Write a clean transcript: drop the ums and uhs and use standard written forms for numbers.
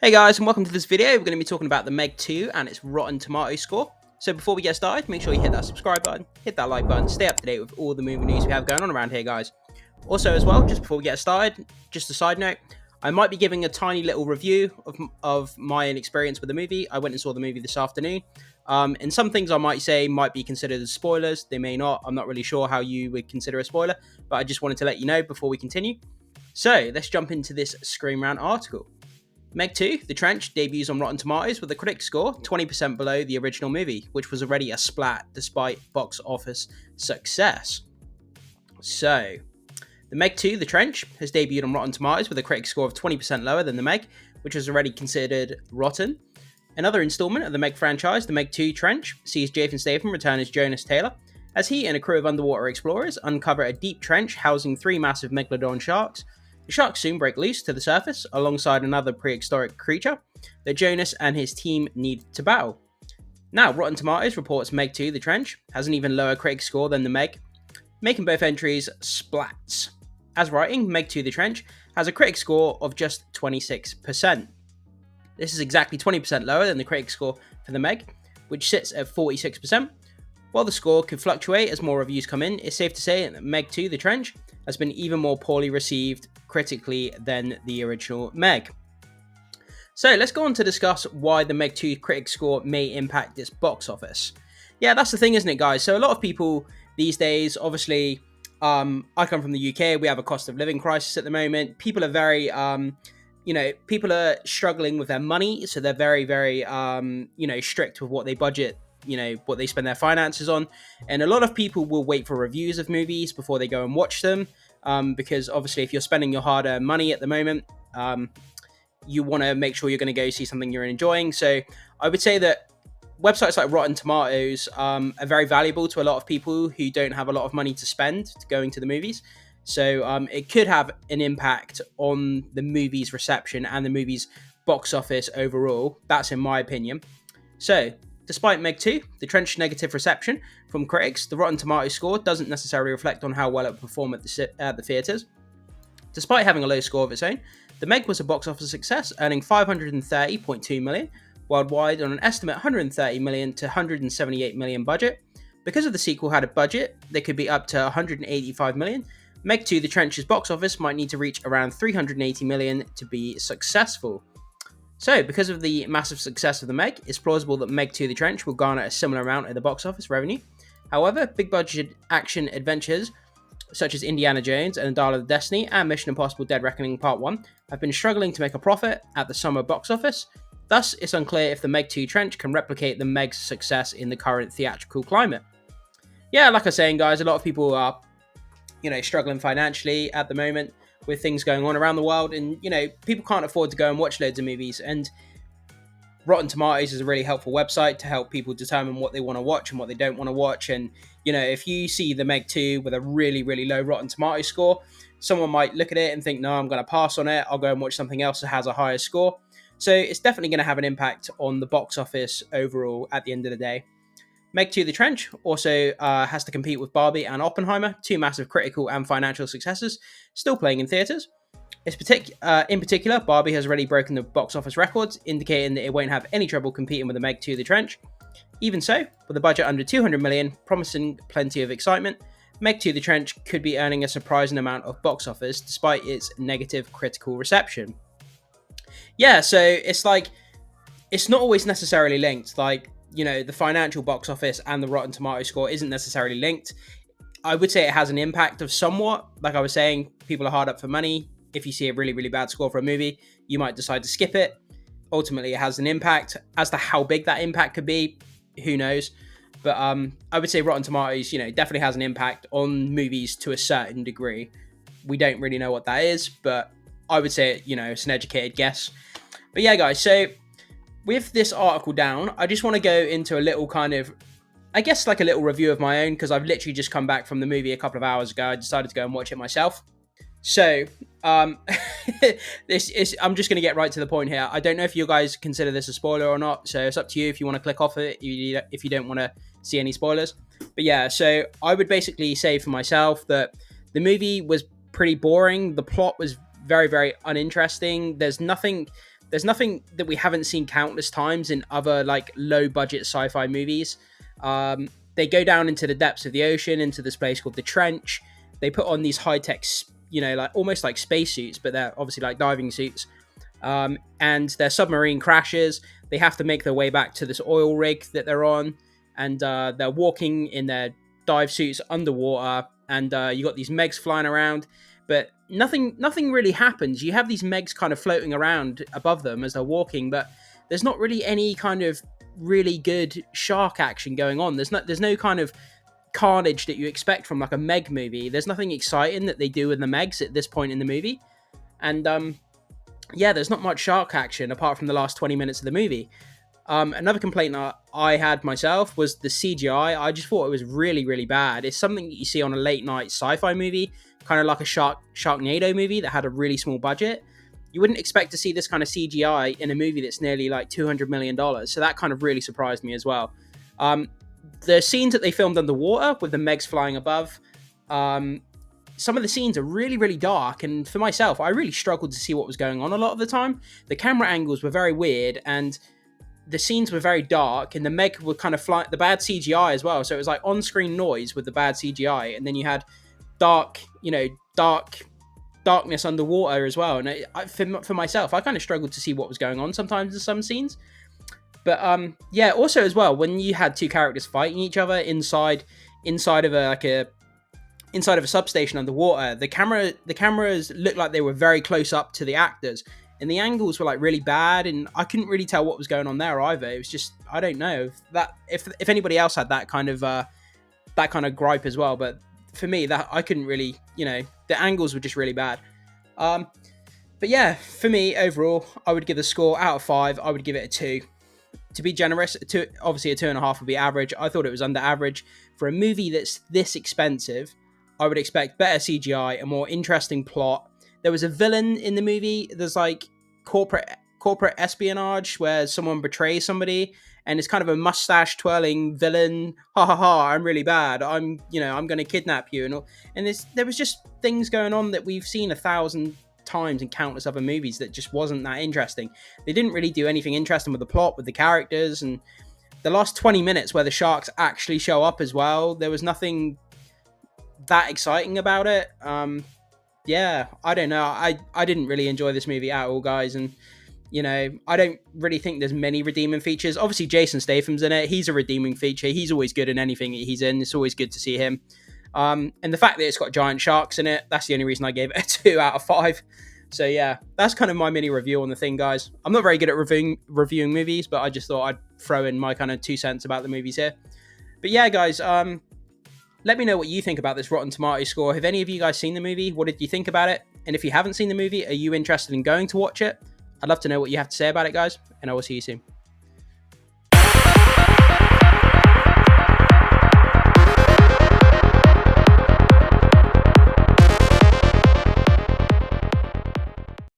Hey guys, and welcome to this video. We're going to be talking about the Meg 2 and its Rotten Tomato score. So before we get started, make sure you hit that subscribe button, hit that like button, stay up to date with all the movie news we have going on around here, guys. Also as well, just before we get started, just a side note, I might be giving a tiny little review of my experience with the movie. I went and saw the movie this afternoon. And some things I might say might be considered as spoilers. They may not. I'm not really sure how you would consider a spoiler, but I just wanted to let you know before we continue. So let's jump into this Screen Rant article. Meg 2, The Trench, debuts on Rotten Tomatoes with a critic score 20% below the original movie, which was already a splat despite box office success. So, The Meg 2, The Trench, has debuted on Rotten Tomatoes with a critic score of 20% lower than The Meg, which was already considered rotten. Another installment of the Meg franchise, The Meg 2 Trench, sees Jason Statham return as Jonas Taylor, as he and a crew of underwater explorers uncover a deep trench housing three massive megalodon sharks. The sharks soon break loose to the surface alongside another prehistoric creature that Jonas and his team need to battle. Now, Rotten Tomatoes reports Meg 2 The Trench has an even lower critic score than The Meg, making both entries splats. As writing, Meg 2 The Trench has a critic score of just 26%. This is exactly 20% lower than the critic score for The Meg, which sits at 46%. While the score could fluctuate as more reviews come in, it's safe to say that Meg 2 The Trench has been even more poorly received critically than the original Meg. So let's go on to discuss why the Meg 2 critic score may impact its box office. Yeah, that's the thing, isn't it, guys? So a lot of people these days, obviously, I come from the UK, we have a cost of living crisis at the moment. People are very, people are struggling with their money, so they're very, very, strict with what they budget, what they spend their finances on. And a lot of people will wait for reviews of movies before they go and watch them. Because obviously if you're spending your hard-earned money at the moment, you want to make sure you're going to go see something you're enjoying. So I would say that websites like Rotten Tomatoes are very valuable to a lot of people who don't have a lot of money to spend to going to the movies. So it could have an impact on the movie's reception and the movie's box office overall. That's in my opinion. So despite Meg 2, The Trench's negative reception from critics, the Rotten Tomatoes score doesn't necessarily reflect on how well it performed at the theatres. Despite having a low score of its own, The Meg was a box office success, earning $530.2 million worldwide on an estimate $130 million to $178 million budget. Because of the sequel had a budget that could be up to $185 million, Meg 2 The Trench's box office might need to reach around $380 million to be successful. So, because of the massive success of the Meg, it's plausible that Meg 2 The Trench will garner a similar amount at the box office revenue. However, big budget action adventures such as Indiana Jones and Dial of Destiny and Mission Impossible Dead Reckoning Part 1 have been struggling to make a profit at the summer box office. Thus, it's unclear if the Meg 2 Trench can replicate the Meg's success in the current theatrical climate. Yeah, like I was saying, guys, a lot of people are, struggling financially at the moment with things going on around the world, and people can't afford to go and watch loads of movies, and Rotten Tomatoes is a really helpful website to help people determine what they want to watch and what they don't want to watch. And if you see the Meg 2 with a really, really low Rotten Tomatoes score, someone might look at it and think, no, I'm going to pass on it, I'll go and watch something else that has a higher score. So it's definitely going to have an impact on the box office overall at the end of the day. Meg 2 The Trench also has to compete with Barbie and Oppenheimer, two massive critical and financial successes, still playing in theatres. In particular, Barbie has already broken the box office records, indicating that it won't have any trouble competing with the Meg 2 The Trench. Even so, with a budget under $200 million, promising plenty of excitement, Meg 2 The Trench could be earning a surprising amount of box office despite its negative critical reception. Yeah, so it's not always necessarily linked. The financial box office and the Rotten Tomatoes score isn't necessarily linked. I would say it has an impact of somewhat. Like I was saying, people are hard up for money. If you see a really, really bad score for a movie, you might decide to skip it. Ultimately, it has an impact. As to how big that impact could be, who knows? But I would say Rotten Tomatoes, definitely has an impact on movies to a certain degree. We don't really know what that is, but I would say, it's an educated guess. But yeah, guys, so with this article down, I just want to go into a little kind of, a little review of my own, because I've literally just come back from the movie a couple of hours ago. I decided to go and watch it myself. So, I'm just going to get right to the point here. I don't know if you guys consider this a spoiler or not, so it's up to you if you want to click off it, if you don't want to see any spoilers. But yeah, so I would basically say for myself that the movie was pretty boring. The plot was very, very uninteresting. There's nothing there's nothing that we haven't seen countless times in other like low budget sci-fi movies. They go down into the depths of the ocean, into this place called the Trench. They put on these high-tech, like almost like spacesuits, but they're obviously like diving suits. And their submarine crashes. They have to make their way back to this oil rig that they're on, and they're walking in their dive suits underwater. And you got these Megs flying around, but nothing really happens. You have these Megs kind of floating around above them as they're walking, but there's not really any kind of really good shark action going on. There's no kind of carnage that you expect from like a Meg movie. There's nothing exciting that they do with the Megs at this point in the movie, and yeah, there's not much shark action apart from the last 20 minutes of the movie. Another complaint that I had myself was the CGI. I just thought it was really, really bad. It's something that you see on a late night sci-fi movie, kind of like a Sharknado movie that had a really small budget. You wouldn't expect to see this kind of CGI in a movie that's nearly like $200 million. So that kind of really surprised me as well. The scenes that they filmed underwater with the Megs flying above, some of the scenes are really, really dark, and for myself, I really struggled to see what was going on a lot of the time. The camera angles were very weird, and the scenes were very dark, and the Meg would kind of fly, the bad CGI as well, so it was like on-screen noise with the bad CGI, and then you had darkness underwater as well, and for myself, I kind of struggled to see what was going on sometimes in some scenes. But yeah, also as well, when you had two characters fighting each other inside of a substation underwater, the cameras looked like they were very close up to the actors, and the angles were like really bad, and I couldn't really tell what was going on there either. It was just, I don't know if anybody else had that kind of gripe as well, but for me, that I couldn't really, the angles were just really bad. But yeah, for me overall, I would give the score out of 5. I would give it a 2. To be generous, obviously a 2.5 would be average. I thought it was under average for a movie that's this expensive. I would expect better CGI, a more interesting plot. There was a villain in the movie. There's like corporate espionage where someone betrays somebody, and it's kind of a mustache twirling villain. Ha ha ha! I'm really bad. I'm going to kidnap you, and all. And there was just things going on that we've seen 1,000 times in countless other movies that just wasn't that interesting. They didn't really do anything interesting with the plot, with the characters, and the last 20 minutes where the sharks actually show up as well, there was nothing that exciting about it. Yeah, I don't know. I didn't really enjoy this movie at all, guys, and I don't really think there's many redeeming features. Obviously, Jason Statham's in it. He's a redeeming feature. He's always good in anything he's in. It's always good to see him. And the fact that it's got giant sharks in it, that's the only reason I gave it a 2 out of 5. So yeah, that's kind of my mini review on the thing, guys. I'm not very good at reviewing movies, but I just thought I'd throw in my kind of 2 cents about the movies here. But yeah, guys, let me know what you think about this Rotten Tomatoes score. Have any of you guys seen the movie? What did you think about it? And if you haven't seen the movie, are you interested in going to watch it? I'd love to know what you have to say about it, guys, and I will see you soon.